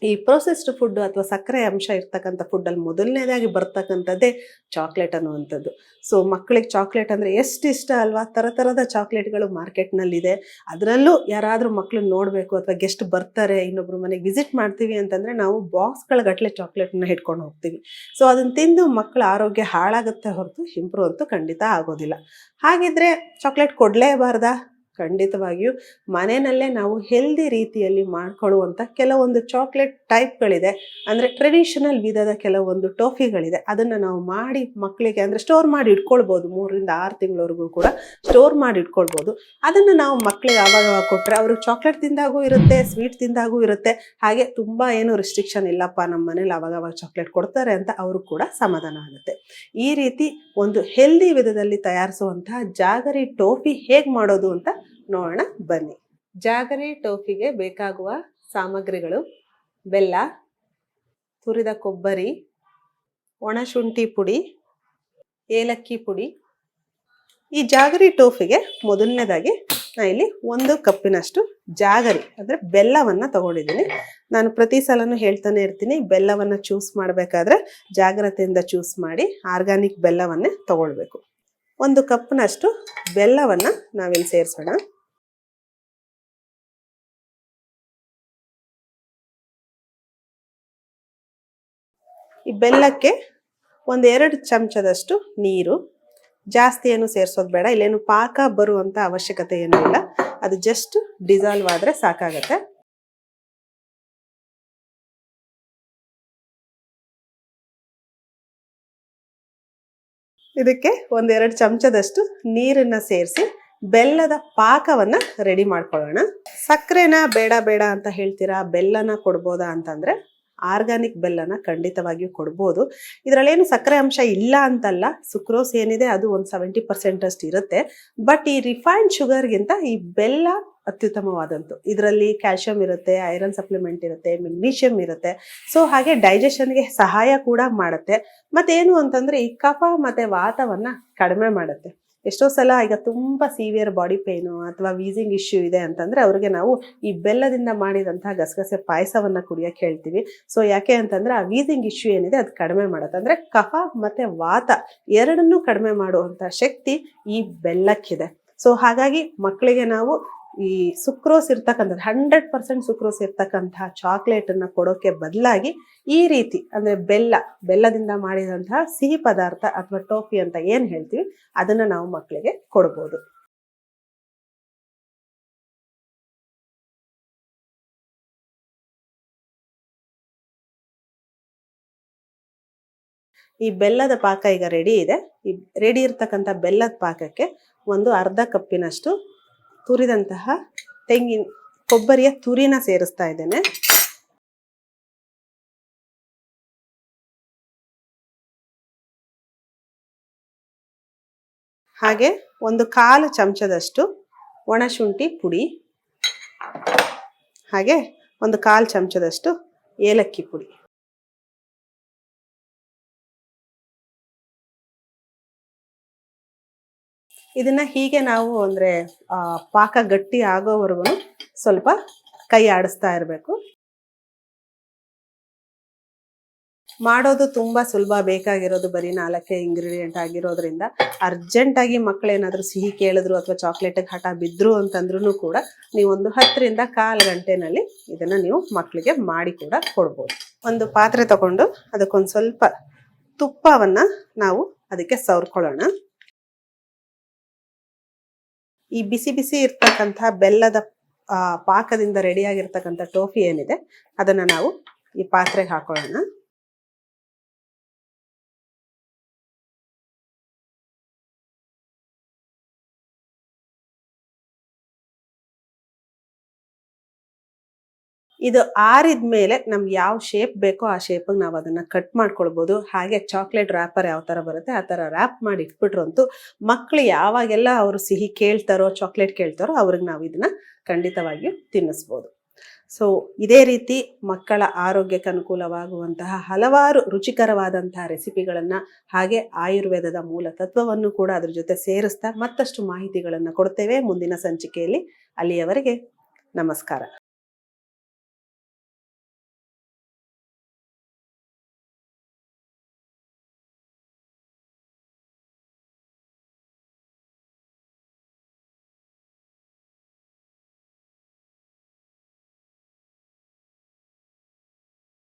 ಈ processed food ಅಥವಾ ಸಕ್ಕರೆ ಅಂಶ ಇರ್ತಕ್ಕಂಥ ಫುಡ್ಡಲ್ಲಿ ಮೊದಲನೇದಾಗಿ ಬರ್ತಕ್ಕಂಥದ್ದೇ ಚಾಕ್ಲೇಟ್ ಅನ್ನುವಂಥದ್ದು. ಸೊ ಮಕ್ಕಳಿಗೆ ಚಾಕ್ಲೇಟ್ ಅಂದರೆ ಎಷ್ಟು ಇಷ್ಟ ಅಲ್ವಾ? ಥರದ ಚಾಕ್ಲೇಟ್ಗಳು ಮಾರ್ಕೆಟ್ನಲ್ಲಿದೆ. ಅದರಲ್ಲೂ ಯಾರಾದರೂ ಮಕ್ಕಳನ್ನ ನೋಡಬೇಕು ಅಥವಾ ಗೆಸ್ಟ್ ಬರ್ತಾರೆ, ಇನ್ನೊಬ್ರು ಮನೆಗೆ ವಿಸಿಟ್ ಮಾಡ್ತೀವಿ ಅಂತಂದರೆ ನಾವು ಬಾಕ್ಸ್ಗಳ ಗಟ್ಟಲೆ ಚಾಕ್ಲೇಟನ್ನ ಇಟ್ಕೊಂಡು ಹೋಗ್ತೀವಿ. ಸೊ ಅದನ್ನು ತಿಂದು ಮಕ್ಕಳ ಆರೋಗ್ಯ ಹಾಳಾಗುತ್ತೆ ಹೊರತು ಇಂಪ್ರೂವ್ ಅಂತೂ ಖಂಡಿತ ಆಗೋದಿಲ್ಲ. ಹಾಗಿದ್ರೆ ಚಾಕ್ಲೇಟ್ ಕೊಡಲೇಬಾರ್ದಾ? ಖಂಡಿತವಾಗಿಯೂ ಮನೆಯಲ್ಲೇ ನಾವು ಹೆಲ್ದಿ ರೀತಿಯಲ್ಲಿ ಮಾಡ್ಕೊಳ್ಳುವಂಥ ಕೆಲವೊಂದು ಚಾಕ್ಲೇಟ್ ಟೈಪ್ಗಳಿದೆ. ಅಂದರೆ ಟ್ರೆಡಿಷನಲ್ ವಿಧದ ಕೆಲವೊಂದು ಟೋಫಿಗಳಿದೆ. ಅದನ್ನು ನಾವು ಮಾಡಿ ಮಕ್ಕಳಿಗೆ ಅಂದರೆ ಸ್ಟೋರ್ ಮಾಡಿ ಇಟ್ಕೊಳ್ಬೋದು. 3 ರಿಂದ 6 ತಿಂಗಳವರೆಗೂ ಕೂಡ ಸ್ಟೋರ್ ಮಾಡಿ ಇಟ್ಕೊಳ್ಬೋದು. ಅದನ್ನು ನಾವು ಮಕ್ಕಳಿಗೆ ಆವಾಗ ಕೊಟ್ಟರೆ ಅವರು ಚಾಕ್ಲೇಟ್ ತಿಂದಾಗೂ ಇರುತ್ತೆ, ಸ್ವೀಟ್ ತಿಂದಾಗೂ ಇರುತ್ತೆ. ಹಾಗೆ ತುಂಬ ಏನು ರಿಸ್ಟ್ರಿಕ್ಷನ್ ಇಲ್ಲಪ್ಪ, ನಮ್ಮ ಮನೇಲಿ ಅವಾಗ ಚಾಕ್ಲೇಟ್ ಕೊಡ್ತಾರೆ ಅಂತ ಅವರು ಕೂಡ ಸಮಾಧಾನ ಆಗುತ್ತೆ. ಈ ರೀತಿ ಒಂದು ಹೆಲ್ದಿ ವಿಧದಲ್ಲಿ ತಯಾರಿಸುವಂತಹ ಜಾಗರಿ ಟೋಫಿ ಹೇಗೆ ಮಾಡೋದು ಅಂತ ನೋಡೋಣ ಬನ್ನಿ. ಜಾಗರಿ ಟೋಫಿಗೆ ಬೇಕಾಗುವ ಸಾಮಗ್ರಿಗಳು: ಬೆಲ್ಲ, ತುರಿದ ಕೊಬ್ಬರಿ, ಒಣಶುಂಠಿ ಪುಡಿ, ಏಲಕ್ಕಿ ಪುಡಿ. ಈ ಜಾಗರಿ ಟೋಫಿಗೆ ಮೊದಲನೇದಾಗಿ ನಾನು ಇಲ್ಲಿ 1 ಕಪ್ಪಿನಷ್ಟು ಜಾಗರಿ ಅಂದರೆ ಬೆಲ್ಲವನ್ನು ತಗೊಂಡಿದ್ದೀನಿ. ನಾನು ಪ್ರತಿ ಸಲನೂ ಹೇಳ್ತಾನೆ ಇರ್ತೀನಿ, ಬೆಲ್ಲವನ್ನು ಚೂಸ್ ಮಾಡಬೇಕಾದ್ರೆ ಜಾಗ್ರತೆಯಿಂದ ಚೂಸ್ ಮಾಡಿ ಆರ್ಗ್ಯಾನಿಕ್ ಬೆಲ್ಲವನ್ನೇ ತಗೊಳ್ಬೇಕು. 1 ಕಪ್ನಷ್ಟು ಬೆಲ್ಲವನ್ನು ನಾವಿಲ್ಲಿ ಸೇರಿಸೋಣ. ಈ ಬೆಲ್ಲಕ್ಕೆ 1-2 ಚಮಚದಷ್ಟು ನೀರು. ಜಾಸ್ತಿ ಏನು ಸೇರಿಸೋದು ಬೇಡ. ಇಲ್ಲೇನು ಪಾಕ ಬರುವಂಥ ಅವಶ್ಯಕತೆ ಏನೂ ಇಲ್ಲ. ಅದು ಜಸ್ಟ್ ಡಿಸಾಲ್ವ್ ಆದರೆ ಸಾಕಾಗತ್ತೆ. ಇದಕ್ಕೆ 1-2 ಚಮಚದಷ್ಟು ನೀರನ್ನು ಸೇರಿಸಿ ಬೆಲ್ಲದ ಪಾಕವನ್ನು ರೆಡಿ ಮಾಡ್ಕೊಳ್ಳೋಣ. ಸಕ್ಕರೆನ ಬೇಡ ಅಂತ ಹೇಳ್ತೀರಾ, ಬೆಲ್ಲನ ಕೊಡ್ಬೋದಾ ಅಂತಂದರೆ ಆರ್ಗ್ಯಾನಿಕ್ ಬೆಲ್ಲನ ಖಂಡಿತವಾಗಿಯೂ ಕೊಡ್ಬೋದು. ಇದರಲ್ಲೇನು ಸಕ್ಕರೆ ಅಂಶ ಇಲ್ಲ ಅಂತಲ್ಲ. ಸುಕ್ರೋಸ್ ಏನಿದೆ ಅದು ಒಂದು 70% ಅಷ್ಟು ಇರುತ್ತೆ. ಬಟ್ ಈ ರಿಫೈನ್ಡ್ ಶುಗರ್ಗಿಂತ ಈ ಬೆಲ್ಲ ಅತ್ಯುತ್ತಮವಾದಂತು. ಇದರಲ್ಲಿ ಕ್ಯಾಲ್ಶಿಯಂ ಇರುತ್ತೆ, ಐರನ್ ಸಪ್ಲಿಮೆಂಟ್ ಇರುತ್ತೆ, ಮೆಗ್ನೀಷಿಯಂ ಇರುತ್ತೆ. ಸೊ ಹಾಗೆ ಡೈಜೆಷನ್ಗೆ ಸಹಾಯ ಕೂಡ ಮಾಡುತ್ತೆ. ಮತ್ತೇನು ಅಂತಂದರೆ ಈ ಕಫ ಮತ್ತು ವಾತವನ್ನು ಕಡಿಮೆ ಮಾಡುತ್ತೆ. ಎಷ್ಟೋ ಸಲ ಈಗ ತುಂಬ ಸಿವಿಯರ್ ಬಾಡಿ ಪೇನು ಅಥವಾ ವೀಸಿಂಗ್ ಇಶ್ಯೂ ಇದೆ ಅಂತಂದರೆ ಅವ್ರಿಗೆ ನಾವು ಈ ಬೆಲ್ಲದಿಂದ ಮಾಡಿದಂತಹ ಗಸಗಸೆ ಪಾಯಸವನ್ನು ಕುಡಿಯೋಕ್ಕೆ ಹೇಳ್ತೀವಿ. ಸೊ ಯಾಕೆ ಅಂತಂದರೆ ಆ ವೀಸಿಂಗ್ ಇಶ್ಯೂ ಏನಿದೆ ಅದು ಕಡಿಮೆ ಮಾಡುತ್ತೆ. ಅಂದರೆ ಕಫ ಮತ್ತು ವಾತ ಎರಡನ್ನೂ ಕಡಿಮೆ ಮಾಡುವಂಥ ಶಕ್ತಿ ಈ ಬೆಲ್ಲಕ್ಕಿದೆ. ಸೊ ಹಾಗಾಗಿ ಮಕ್ಕಳಿಗೆ ನಾವು ಈ ಸುಕ್ರೋಸ್ ಇರ್ತಕ್ಕಂಥದ್ದು 100% ಸುಕ್ರೋಸ್ ಇರ್ತಕ್ಕಂತಹ ಚಾಕ್ಲೇಟನ್ನು ಕೊಡೋಕ್ಕೆ ಬದಲಾಗಿ ಈ ರೀತಿ ಅಂದರೆ ಬೆಲ್ಲದಿಂದ ಮಾಡಿದಂತಹ ಸಿಹಿ ಪದಾರ್ಥ ಅಥವಾ ಟೋಫಿ ಅಂತ ಏನು ಹೇಳ್ತೀವಿ ಅದನ್ನು ನಾವು ಮಕ್ಕಳಿಗೆ ಕೊಡ್ಬೋದು. ಈ ಬೆಲ್ಲದ ಪಾಕ ಈಗ ರೆಡಿ ಇದೆ. ಈ ರೆಡಿ ಇರ್ತಕ್ಕಂಥ ಬೆಲ್ಲದ ಪಾಕಕ್ಕೆ 1/2 ಕಪ್ಪಿನಷ್ಟು ತುರಿದಂತಹ ಕೊಬ್ಬರಿಯ ತುರಿನ ಸೇರಿಸ್ತಾ ಇದ್ದೇನೆ. ಹಾಗೆ 1/4 ಚಮಚದಷ್ಟು ಒಣಶುಂಠಿ ಪುಡಿ, ಹಾಗೆ 1/4 ಚಮಚದಷ್ಟು ಏಲಕ್ಕಿ ಪುಡಿ. ಇದನ್ನ ಹೀಗೆ ನಾವು ಅಂದರೆ ಪಾಕ ಗಟ್ಟಿ ಆಗೋವರೆಗೂ ಸ್ವಲ್ಪ ಕೈ ಆಡಿಸ್ತಾ ಇರಬೇಕು. ಮಾಡೋದು ತುಂಬ ಸುಲಭ. ಬೇಕಾಗಿರೋದು ಬರೀ 4 ಇಂಗ್ರೀಡಿಯೆಂಟ್ ಆಗಿರೋದ್ರಿಂದ ಅರ್ಜೆಂಟಾಗಿ ಮಕ್ಕಳೇನಾದರೂ ಸಿಹಿ ಕೇಳಿದ್ರು ಅಥವಾ ಚಾಕ್ಲೇಟಿಗೆ ಹಠ ಬಿದ್ದರು ಅಂತಂದ್ರೂ ಕೂಡ ನೀವು ಒಂದು 10 ರಿಂದ 1/4 ಗಂಟೆನಲ್ಲಿ ಇದನ್ನು ನೀವು ಮಕ್ಕಳಿಗೆ ಮಾಡಿ ಕೂಡ ಕೊಡ್ಬೋದು. ಒಂದು ಪಾತ್ರೆ ತಗೊಂಡು ಅದಕ್ಕೊಂದು ಸ್ವಲ್ಪ ತುಪ್ಪವನ್ನು ನಾವು ಅದಕ್ಕೆ ಸವರ್ಕೊಳ್ಳೋಣ. ಈ ಬಿಸಿ ಇರ್ತಕ್ಕಂಥ ಬೆಲ್ಲದ ಪಾಕದಿಂದ ರೆಡಿಯಾಗಿರ್ತಕ್ಕಂಥ ಟೋಫಿ ಏನಿದೆ ಅದನ್ನು ನಾವು ಈ ಪಾತ್ರೆಗೆ ಹಾಕೊಳ್ಳೋಣ. ಇದು ಆರಿದ ಮೇಲೆ ನಮ್ಗೆ ಯಾವ ಶೇಪ್ ಬೇಕೋ ಆ ಶೇಪಿಗೆ ನಾವು ಅದನ್ನು ಕಟ್ ಮಾಡ್ಕೊಳ್ಬೋದು. ಹಾಗೆ ಚಾಕ್ಲೇಟ್ ರ್ಯಾಪರ್ ಯಾವ ಥರ ಬರುತ್ತೆ ಆ ಥರ ರ್ಯಾಪ್ ಮಾಡಿ ಇಟ್ಬಿಟ್ರಂತೂ ಮಕ್ಕಳು ಯಾವಾಗೆಲ್ಲ ಅವರು ಸಿಹಿ ಕೇಳ್ತಾರೋ ಚಾಕ್ಲೇಟ್ ಕೇಳ್ತಾರೋ ಅವ್ರಿಗೆ ನಾವು ಇದನ್ನು ಖಂಡಿತವಾಗಿಯೂ ತಿನ್ನಿಸ್ಬೋದು. ಸೊ ಇದೇ ರೀತಿ ಮಕ್ಕಳ ಆರೋಗ್ಯಕ್ಕೆ ಅನುಕೂಲವಾಗುವಂತಹ ಹಲವಾರು ರುಚಿಕರವಾದಂತಹ ರೆಸಿಪಿಗಳನ್ನು ಹಾಗೆ ಆಯುರ್ವೇದದ ಮೂಲ ತತ್ವವನ್ನು ಕೂಡ ಅದ್ರ ಜೊತೆ ಸೇರಿಸ್ತಾ ಮತ್ತಷ್ಟು ಮಾಹಿತಿಗಳನ್ನು ಕೊಡ್ತೇವೆ ಮುಂದಿನ ಸಂಚಿಕೆಯಲ್ಲಿ. ಅಲ್ಲಿಯವರೆಗೆ ನಮಸ್ಕಾರ.